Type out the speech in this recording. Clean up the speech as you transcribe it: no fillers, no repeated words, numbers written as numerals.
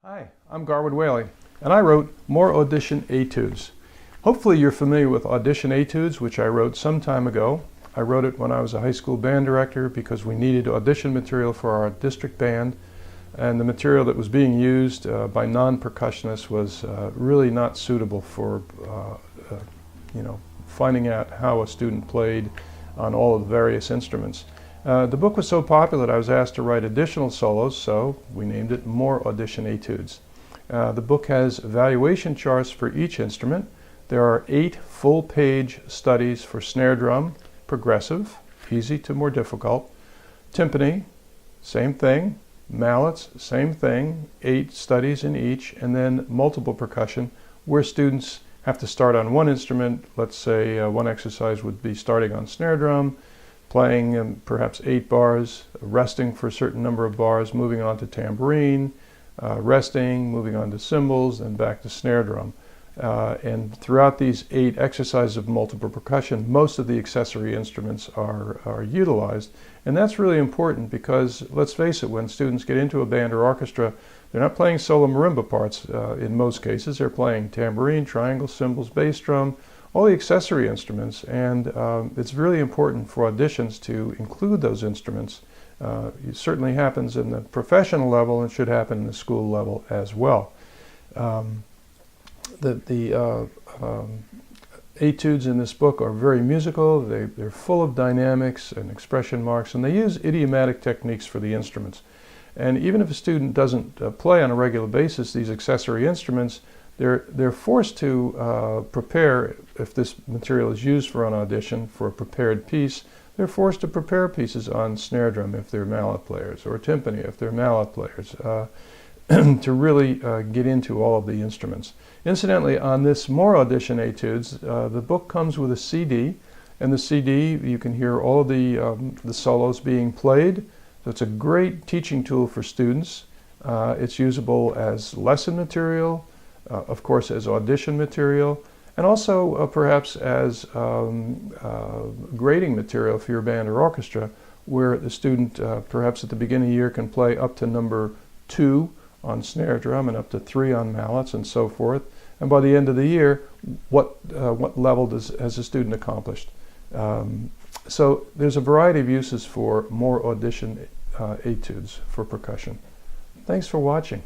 Hi, I'm Garwood Whaley, and I wrote more Audition Etudes. Hopefully you're familiar with Audition Etudes, which I wrote some time ago. I wrote it when I was a high school band director because we needed audition material for our district band, and the material that was being used by non-percussionists was really not suitable for finding out how a student played on all of the various instruments. The book was so popular that I was asked to write additional solos, so we named it More Audition Etudes. The book has evaluation charts for each instrument. There are 8 full-page studies for snare drum, progressive, easy to more difficult, timpani, same thing, mallets, same thing, 8 studies in each, and then multiple percussion, where students have to start on one instrument. Let's say one exercise would be starting on snare drum, playing perhaps 8 bars, resting for a certain number of bars, moving on to tambourine, resting, moving on to cymbals, and back to snare drum. And throughout these 8 exercises of multiple percussion, most of the accessory instruments are utilized. And that's really important because, let's face it, when students get into a band or orchestra, they're not playing solo marimba parts in most cases. They're playing tambourine, triangle, cymbals, bass drum, all the accessory instruments, and it's really important for auditions to include those instruments. It certainly happens in the professional level and should happen in the school level as well. The etudes in this book are very musical. They're full of dynamics and expression marks, and they use idiomatic techniques for the instruments. And even if a student doesn't play on a regular basis these accessory instruments, they're forced to prepare. If this material is used for an audition for a prepared piece, they're forced to prepare pieces on snare drum if they're mallet players, or timpani if they're mallet players, to really get into all of the instruments. Incidentally, on this More Audition Etudes, the book comes with a CD, and the CD you can hear all of the solos being played. So it's a great teaching tool for students. It's usable as lesson material, of course as audition material, and also perhaps as grading material for your band or orchestra, where the student perhaps at the beginning of the year can play up to number 2 on snare drum and up to 3 on mallets and so forth. And by the end of the year, what level has a student accomplished? So there's a variety of uses for More Audition Etudes for percussion. Thanks for watching.